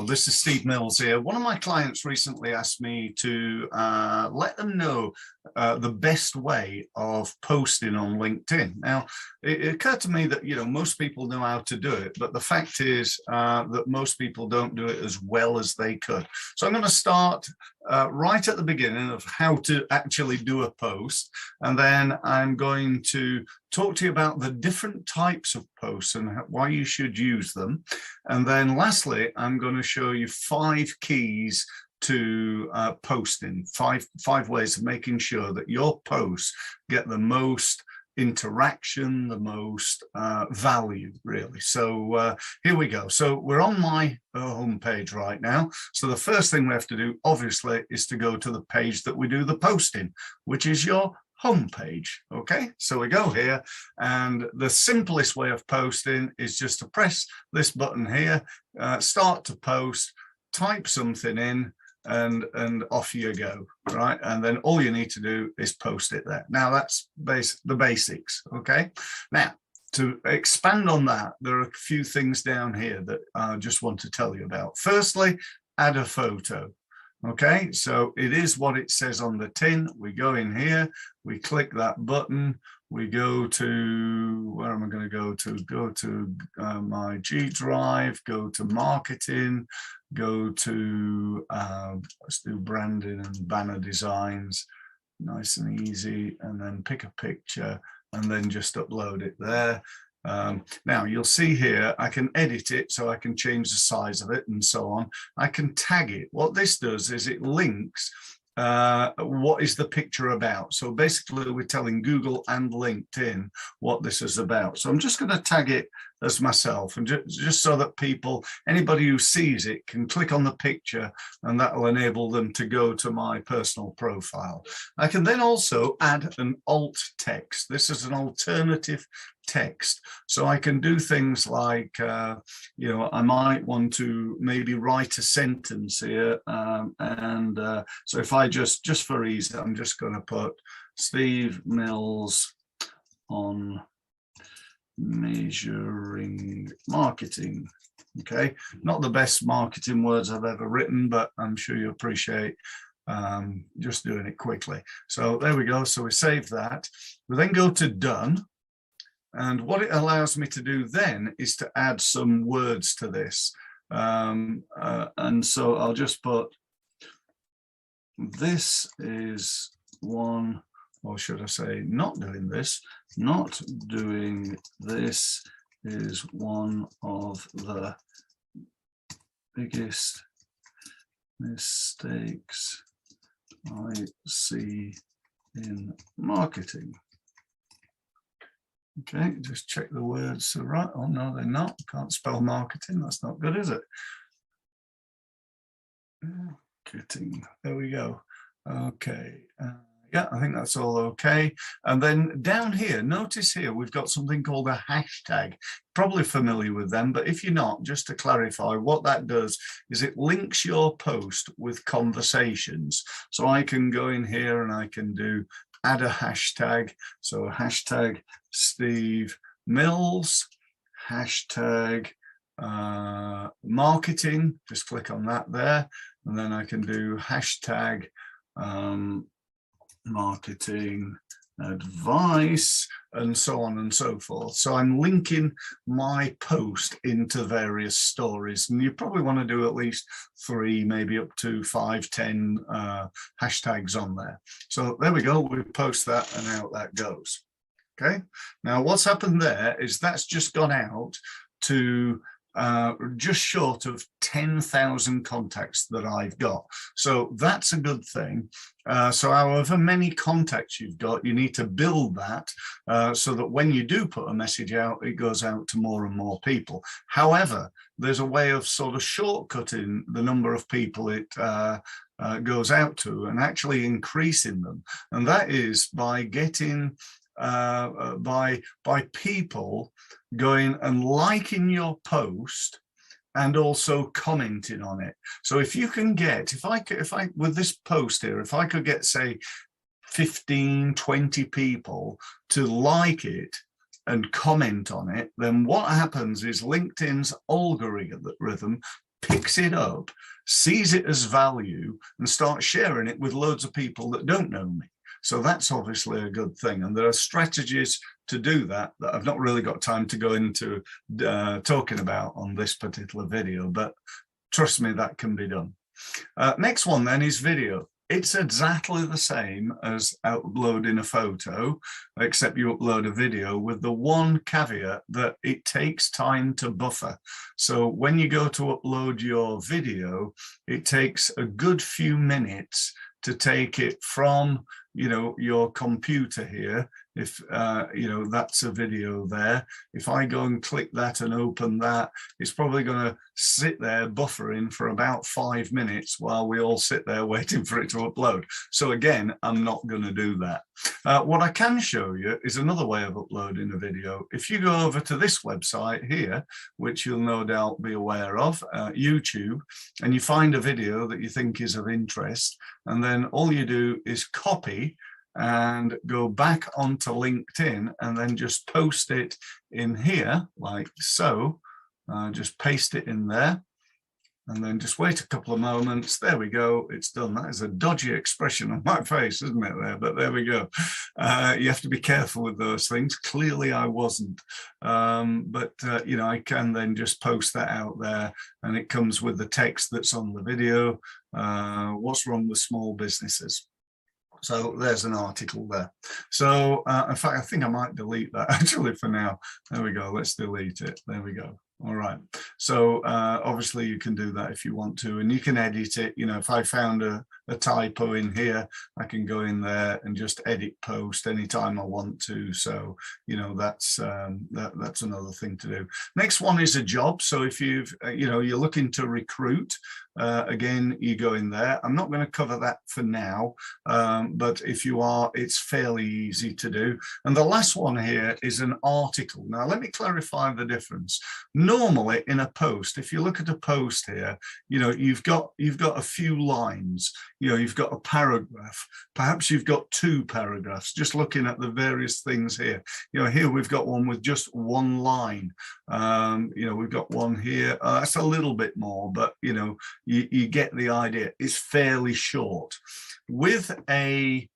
this is Steve Mills here. One of my clients recently asked me to let them know the best way of posting on LinkedIn. Now, it occurred to me that, most people know how to do it, but the fact is that most people don't do it as well as they could. So I'm going to start right at the beginning of how to actually do a post, and then I'm going to talk to you about the different types of posts and why you should use them. And then lastly, I'm going to show you 5 keys to posting, five ways of making sure that your posts get the most interaction, the most value, really. So here we go. So we're on my homepage right now. So the first thing we have to do, obviously, is to go to the page that we do the posting, which is your homepage. Okay, so we go here, and the simplest way of posting is just to press this button here, start to post, type something in, and off you go, right? And then all you need to do is post it there. Now that's the basics. Okay, now to expand on that, there are a few things down here that I just want to tell you about. Firstly, add a photo. Okay, so it is what it says on the tin. We go in here, we click that button, we go to, where am I going to go to? Go to my G drive, go to marketing, go to, let's do branding and banner designs, nice and easy, and then pick a picture and then just upload it there. Now you'll see here, I can edit it, so I can change the size of it and so on. I can tag it. What this does is it links what is the picture about. So basically we're telling Google and LinkedIn what this is about. So I'm just going to tag it as myself, and just so that people, anybody who sees it, can click on the picture, and that will enable them to go to my personal profile. I can then also add an alt text. This is an alternative text, so I can do things like I might want to maybe write a sentence here, so if I just for ease, I'm just going to put Steve Mills on measuring marketing. Okay, not the best marketing words I've ever written, but I'm sure you appreciate just doing it quickly. So there we go. So we save that. We then go to done. And what it allows me to do then is to add some words to this. And so I'll just put, this is one, or should I say, not doing this is one of the biggest mistakes I see in marketing. Okay, just check the words are right. Oh no, they're not. Can't spell marketing. That's not good, is it? Marketing. There we go. Okay. Yeah, I think that's all okay. And then down here, notice here, we've got something called a hashtag. Probably familiar with them, but if you're not, just to clarify, what that does is it links your post with conversations. So I can go in here and I can do add a hashtag. So hashtag Steve Mills, hashtag marketing, just click on that there, and then I can do hashtag marketing advice, and so on and so forth. So I'm linking my post into various stories, and you probably want to do at least 3, maybe up to 5, 10 hashtags on there. So there we go, we post that and out that goes. Okay, now what's happened there is that's just gone out to just short of 10,000 contacts that I've got. So that's a good thing. So however many contacts you've got, you need to build that so that when you do put a message out, it goes out to more and more people. However, there's a way of sort of shortcutting the number of people it goes out to and actually increasing them. And that is by getting by people going and liking your post and also commenting on it. So if you can get, if I with this post here, if I could get, say, 15, 20 people to like it and comment on it, then what happens is LinkedIn's algorithm picks it up, sees it as value, and starts sharing it with loads of people that don't know me. So that's obviously a good thing. And there are strategies to do that I've not really got time to go into talking about on this particular video, but trust me, that can be done. Next one then is video. It's exactly the same as uploading a photo, except you upload a video with the one caveat that it takes time to buffer. So when you go to upload your video, it takes a good few minutes to take it from, you know, your computer here. If, you know, that's a video there. If I go and click that and open that, it's probably going to sit there buffering for about 5 minutes while we all sit there waiting for it to upload. So again, I'm not going to do that. What I can show you is another way of uploading a video. If you go over to this website here, which you'll no doubt be aware of, YouTube, and you find a video that you think is of interest, and then all you do is copy and go back onto LinkedIn and then just post it in here like so. Just paste it in there and then just wait a couple of moments. There we go, it's done. That is a dodgy expression on my face, isn't it there? But there we go. You have to be careful with those things. Clearly I wasn't. You know, I can then just post that out there and it comes with the text that's on the video. What's wrong with small businesses? So there's an article there. So in fact, I think I might delete that actually for now. There we go. Let's delete it. There we go. All right. So obviously you can do that if you want to, and you can edit it. You know, if I found a typo in here, I can go in there and just edit post anytime I want to. So, you know, that's another thing to do. Next one is a job. So if you've, you know, you're looking to recruit, again, you go in there. I'm not going to cover that for now, but if you are, it's fairly easy to do. And the last one here is an article. Now, let me clarify the difference. Normally in a post, if you look at a post here, you know, you've got a few lines, you know, you've got a paragraph, perhaps you've got 2 paragraphs, just looking at the various things here. You know, here we've got one with just 1 line. You know, we've got one here, that's a little bit more, but you know, you get the idea. It's fairly short. With a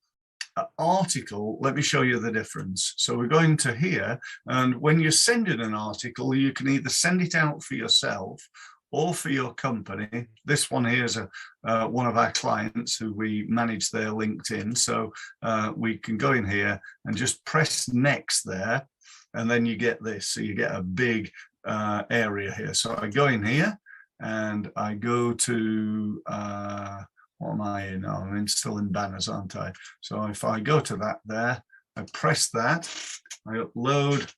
article, let me show you the difference. So we're going to here, and when you're sending an article, you can either send it out for yourself or for your company. This one here is one of our clients who we manage their LinkedIn. So we can go in here and just press next there, and then you get this. So you get a big area here. So I go in here and I go to, what am I in? Oh, I'm still in banners, aren't I? So if I go to that there, I press that, I upload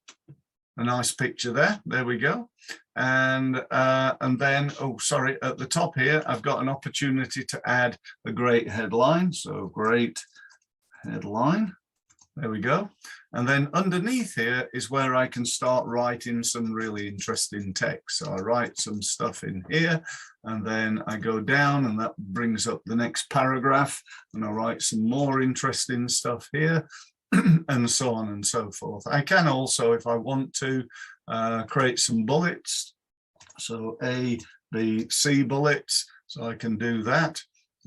a nice picture there. There we go. And then, oh, sorry, at the top here, I've got an opportunity to add a great headline. So great headline. There we go. And then underneath here is where I can start writing some really interesting text. So I write some stuff in here, and then I go down and that brings up the next paragraph, and I write some more interesting stuff here, and so on and so forth. I can also, if I want to, create some bullets. So A, B, C bullets. So I can do that.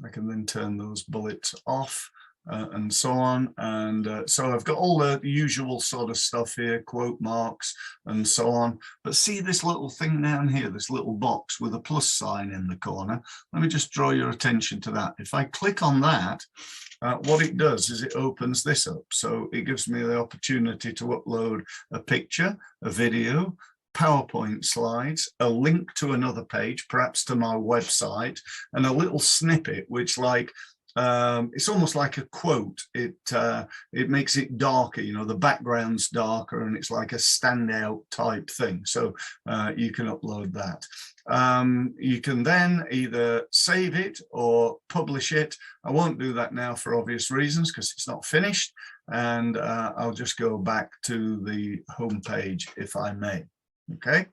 I can then turn those bullets off. And so on, and so I've got all the usual sort of stuff here, quote marks and so on. But see this little thing down here, this little box with a plus sign in the corner. Let me just draw your attention to that. If I click on that, what it does is it opens this up. So it gives me the opportunity to upload a picture, a video, PowerPoint slides, a link to another page, perhaps to my website, and a little snippet, which like, it's almost like a quote. It makes it darker, you know, the background's darker, and it's like a standout type thing. So you can upload that. You can then either save it or publish it. I won't do that now for obvious reasons because it's not finished, and I'll just go back to the home page if I may. Okay,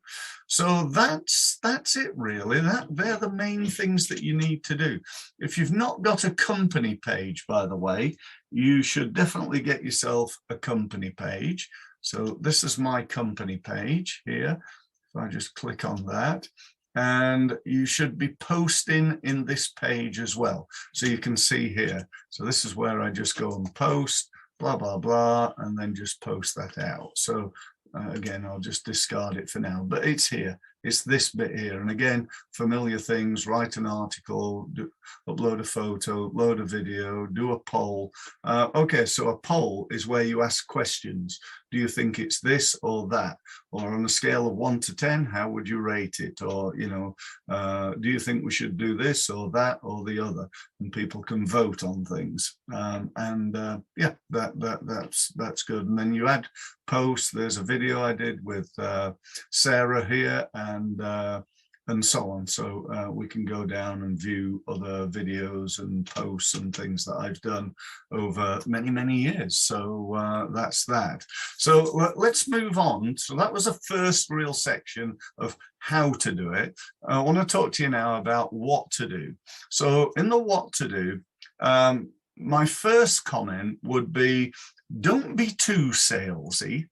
so that's it really. They're the main things that you need to do. If you've not got a company page, by the way, you should definitely get yourself a company page. So this is my company page here. If I just click on that, and you should be posting in this page as well. So you can see here. So this is where I just go and post, blah, blah, blah, and then just post that out. So again, I'll just discard it for now, but it's here. It's this bit here. And again, familiar things, write an article, upload a photo, load a video, do a poll. Okay, so a poll is where you ask questions. Do you think it's this or that? Or on a scale of 1 to 10, how would you rate it? Or, you know, do you think we should do this or that or the other? And people can vote on things. Yeah, that's good. And then you add posts. There's a video I did with Sarah here, and so on. So we can go down and view other videos and posts and things that I've done over many, many years. So that's that. So let's move on. So that was a first real section of how to do it. I want to talk to you now about what to do. So in the what to do, my first comment would be, don't be too salesy,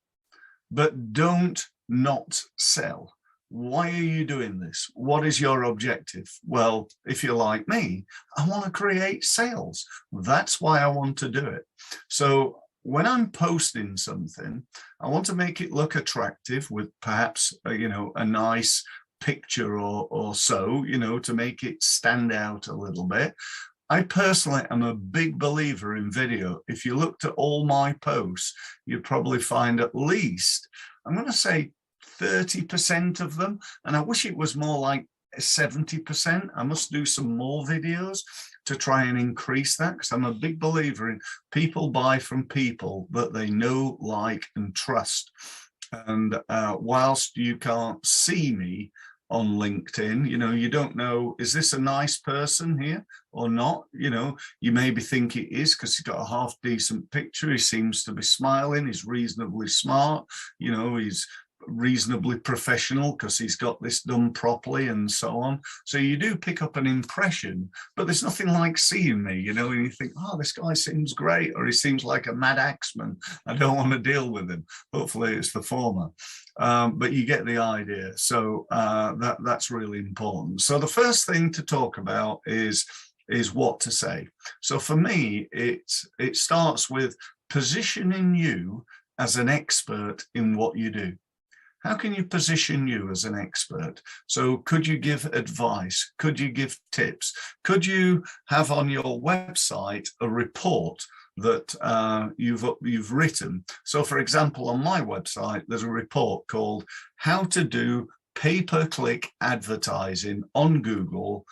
but don't not sell. Why are you doing this? What is your objective? Well, if you're like me, I want to create sales. That's why I want to do it. So when I'm posting something, I want to make it look attractive with perhaps, you know, a nice picture or so, you know, to make it stand out a little bit. I personally am a big believer in video. If you looked at all my posts, you'd probably find at least, I'm going to say 30% of them, and I wish it was more like 70%. I must do some more videos to try and increase that, because I'm a big believer in people buy from people that they know, like, and trust. And whilst you can't see me on LinkedIn, you know, you don't know, is this a nice person here or not? You know, you maybe think it is because he's got a half decent picture. He seems to be smiling. He's reasonably smart. You know, he's reasonably professional because he's got this done properly and so on. So you do pick up an impression, but there's nothing like seeing me, you know, and you think, oh, this guy seems great, or he seems like a mad axeman. I don't want to deal with him. Hopefully it's the former. But you get the idea. So that's really important. So the first thing to talk about is what to say. So for me, it starts with positioning you as an expert in what you do. How can you position you as an expert? So could you give advice? Could you give tips? Could you have on your website a report that you've written? So for example, on my website, there's a report called How to Do Pay-Per-Click Advertising on Google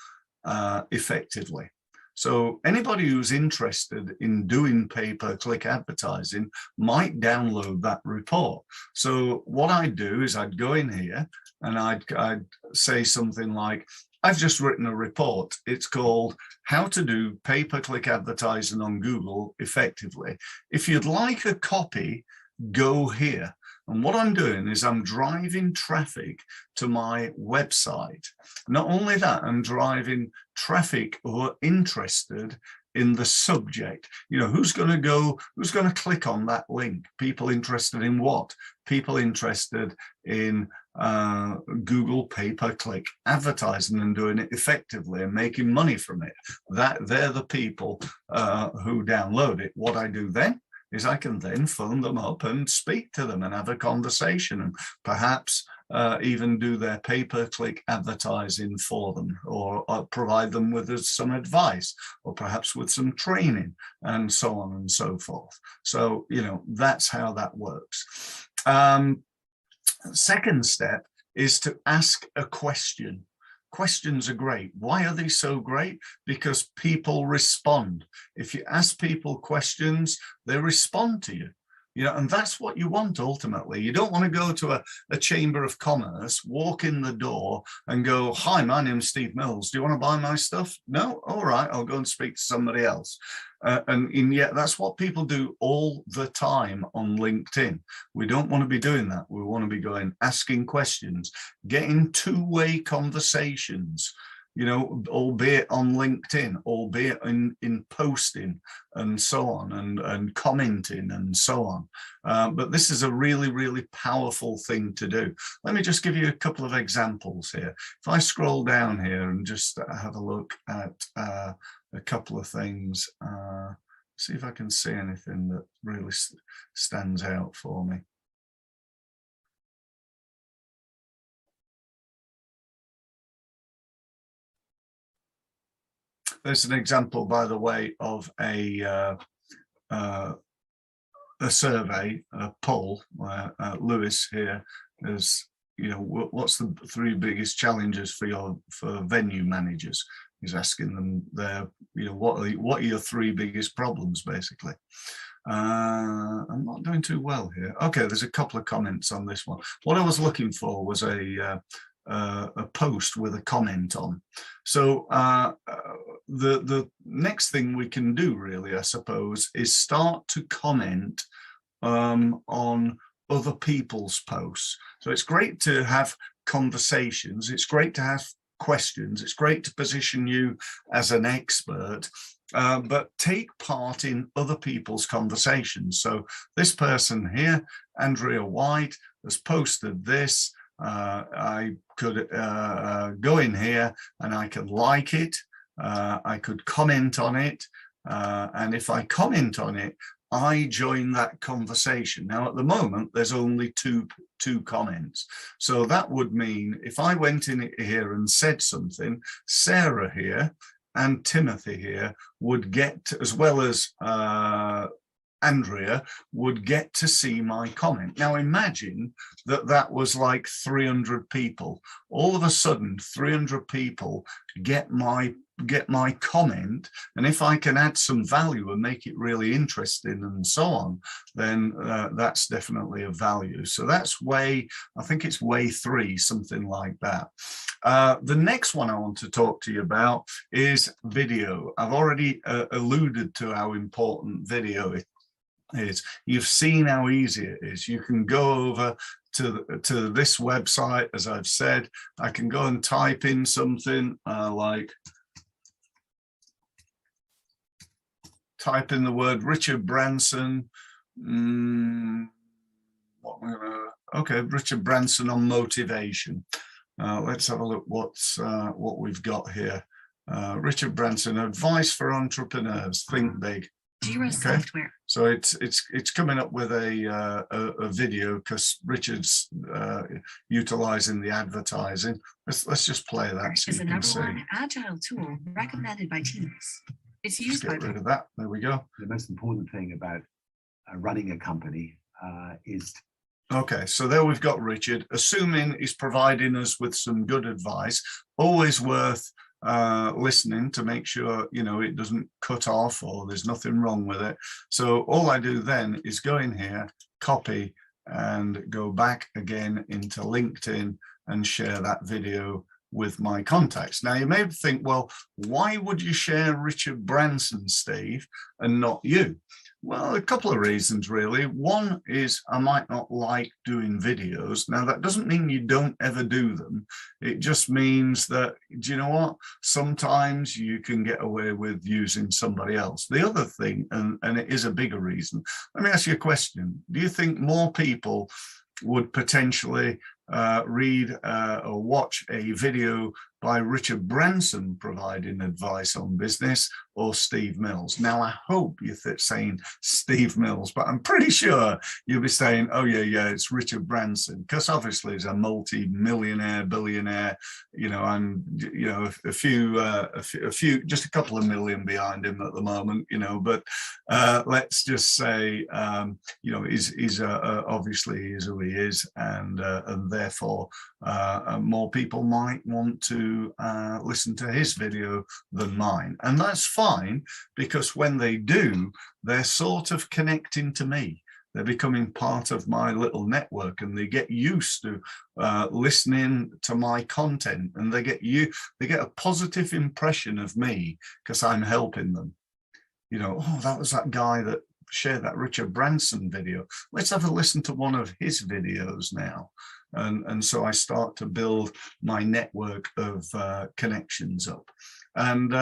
Effectively. So anybody who's interested in doing pay-per-click advertising might download that report. So what I'd do is I'd go in here and I'd say something like, I've just written a report. It's called How to Do Pay-Per-Click Advertising on Google Effectively. If you'd like a copy, go here. And what I'm doing is I'm driving traffic to my website. Not only that, I'm driving traffic who are interested in the subject. You know, who's going to go, who's going to click on that link? People interested in what? People interested in Google pay-per-click advertising and doing it effectively and making money from it. They're the people who download it. What I do then is I can then phone them up and speak to them and have a conversation and perhaps even do their pay-per-click advertising for them, or provide them with some advice, or perhaps with some training, and so on and so forth. So, you know, that's how that works. Second step is to ask a question. Questions are great. Why are they so great? Because people respond. If you ask people questions, they respond to you. You know, and that's what you want ultimately. You don't want to go to a chamber of commerce, walk in the door and go, hi, my name's Steve Mills. Do you want to buy my stuff? No? All right, I'll go and speak to somebody else. And yet that's what people do all the time on LinkedIn. We don't want to be doing that. We want to be going, asking questions, getting two-way conversations. you know, albeit on LinkedIn, albeit in posting and so on, and commenting and so on. But this is a really, really powerful thing to do. Let me just give you a couple of examples here. If I scroll down here and just have a look at a couple of things, see if I can see anything that really stands out for me. There's an example, by the way, of a survey, a poll, where Lewis here is, you know, what's the 3 biggest challenges for venue managers? He's asking them their, you know, what are your 3 biggest problems, basically. I'm not doing too well here. Okay, there's a couple of comments on this one. What I was looking for was a post with a comment on. So the next thing we can do, really, I suppose, is start to comment on other people's posts. So it's great to have conversations, it's great to have questions, it's great to position you as an expert, but take part in other people's conversations. So this person here, Andrea White, has posted this. I could go in here and I can like it, I could comment on it, and if I comment on it, I join that conversation. Now, at the moment, there's only two comments. So that would mean if I went in here and said something, Sarah here and Timothy here would get, as well as Andrea, would get to see my comment. Now imagine that that was like 300 people. All of a sudden, 300 people get my comment, and if I can add some value and make it really interesting and so on, then that's definitely a value. So that's I think it's way 3, something like that. The next one I want to talk to you about is video. I've already alluded to how important video is. You've seen how easy it is. You can go over to this website, as I've said. I can go and type in something like, type in the word Richard Branson. Okay, Richard Branson on motivation. Let's have a look what we've got here. Richard Branson, advice for entrepreneurs, think big. Jira software. So it's coming up with a video because Richard's utilizing the advertising. Let's just play that so you can see. One agile tool recommended by teams. It's used by. Get rid of that. There we go. The most important thing about running a company is. Okay, so there we've got Richard, assuming he's providing us with some good advice. Always worth listening to make sure, you know, it doesn't cut off or there's nothing wrong with it. So all I do then is go in here, copy, and go back again into LinkedIn and share that video with my contacts. Now you may think, well, why would you share Richard Branson, Steve, and not you? Well, a couple of reasons, really. One is I might not like doing videos. Now, that doesn't mean you don't ever do them. It just means that, do you know what? Sometimes you can get away with using somebody else. The other thing, and it is a bigger reason, let me ask you a question. Do you think more people would potentially read or watch a video by Richard Branson providing advice on business or Steve Mills? Now, I hope you're saying Steve Mills, but I'm pretty sure you'll be saying, oh yeah, it's Richard Branson, because obviously he's a multi-millionaire, billionaire, you know, and, you know, a few, just a couple of million behind him at the moment, you know, but let's just say, you know, he's obviously is who he is, and therefore more people might want to listen to his video than mine. And that's fine, because when they do, they're sort of connecting to me. They're becoming part of my little network, and they get used to listening to my content, and they get a positive impression of me because I'm helping them. You know, oh, that was that guy that shared that Richard Branson video. Let's have a listen to one of his videos now. And so I start to build my network of connections up. And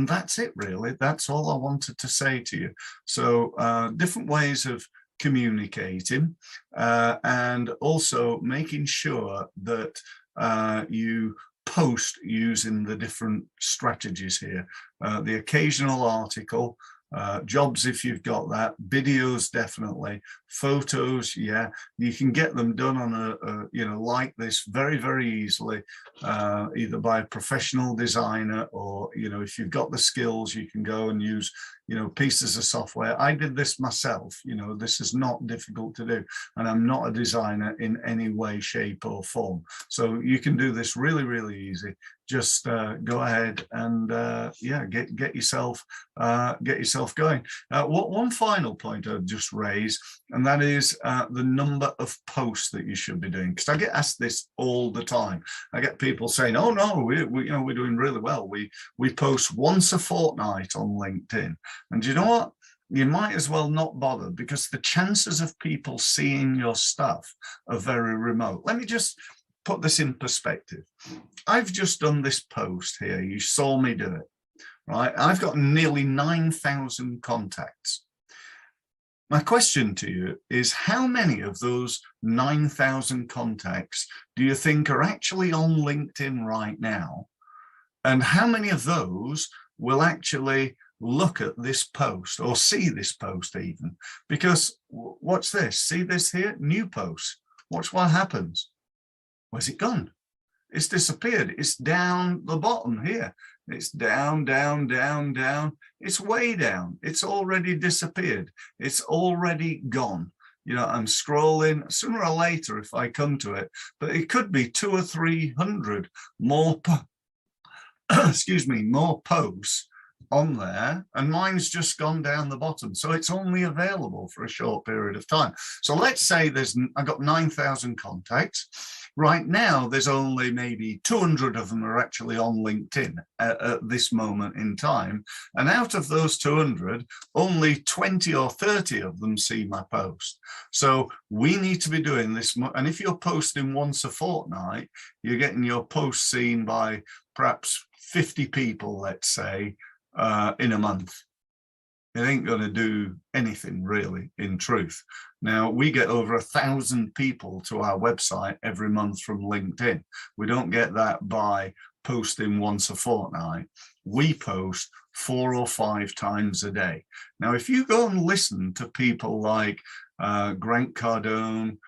that's it, really. That's all I wanted to say to you. So different ways of communicating, and also making sure that you post using the different strategies here. The occasional article, jobs if you've got that, videos definitely, photos, yeah, you can get them done on a like this very easily, either by a professional designer, or if you've got the skills, you can go and use pieces of software. I did this myself. This is not difficult to do, and I'm not a designer in any way, shape or form, so you can do this really easy. Just go ahead and yeah, get yourself going. One final point I'd just raise, and that is the number of posts that you should be doing, because I get asked this all the time. I get people saying, "Oh no, we're doing really well. We post once a fortnight on LinkedIn." And you know what? You might as well not bother, because the chances of people seeing your stuff are very remote. Let me just put this in perspective. I've just done this post here. You saw me do it, right? I've got nearly 9,000 contacts. My question to you is, how many of those 9,000 contacts do you think are actually on LinkedIn right now? And how many of those will actually look at this post or see this post even? Because watch this, see this here, new post. Watch what happens. Where's it gone? It's disappeared. It's down the bottom here. It's down. It's way down. It's already disappeared. It's already gone. I'm scrolling. Sooner or later, if I come to it, but it could be 200 or 300 more, excuse me, more posts on there, and mine's just gone down the bottom, so it's only available for a short period of time. So let's say I got 9,000 contacts right now. There's only maybe 200 of them are actually on LinkedIn at this moment in time, and out of those 200, only 20 or 30 of them see my post. So we need to be doing this, and if you're posting once a fortnight, you're getting your post seen by perhaps 50 people, let's say, in a month. It ain't going to do anything really, in truth. Now, we get over 1,000 people to our website every month from LinkedIn. We don't get that by posting once a fortnight. We post 4 or 5 times a day. Now, if you go and listen to people like Grant Cardone,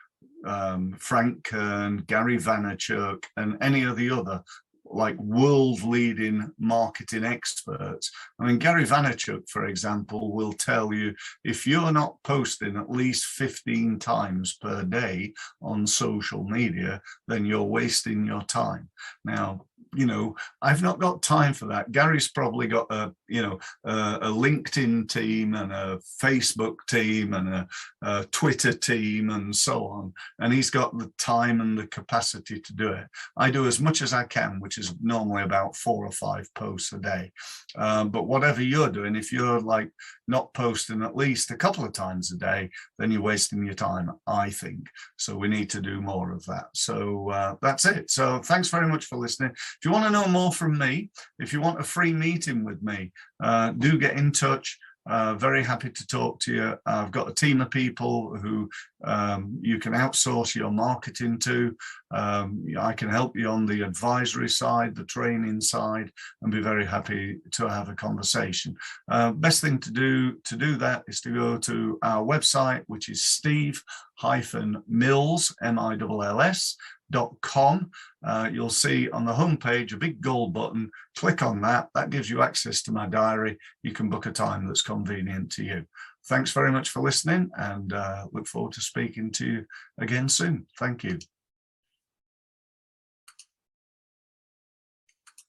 Frank Kern, Gary Vaynerchuk, and any of the other like world-leading marketing experts. I mean, Gary Vaynerchuk, for example, will tell you, if you're not posting at least 15 times per day on social media, then you're wasting your time. Now, I've not got time for that. Gary's probably got a LinkedIn team and a Facebook team and a Twitter team and so on. And he's got the time and the capacity to do it. I do as much as I can, which is normally about 4 or 5 posts a day. But whatever you're doing, if you're like not posting at least a couple of times a day, then you're wasting your time, I think. So we need to do more of that. So that's it. So thanks very much for listening. If you want to know more from me, if you want a free meeting with me, do get in touch. Very happy to talk to you. I've got a team of people who you can outsource your marketing to. I can help you on the advisory side, the training side, and be very happy to have a conversation. Best thing to do that is to go to our website, which is steve-mills, MILLS.com. You'll see on the homepage a big gold button. Click on that. That gives you access to my diary. You can book a time that's convenient to you. Thanks very much for listening, and look forward to speaking to you again soon. Thank you.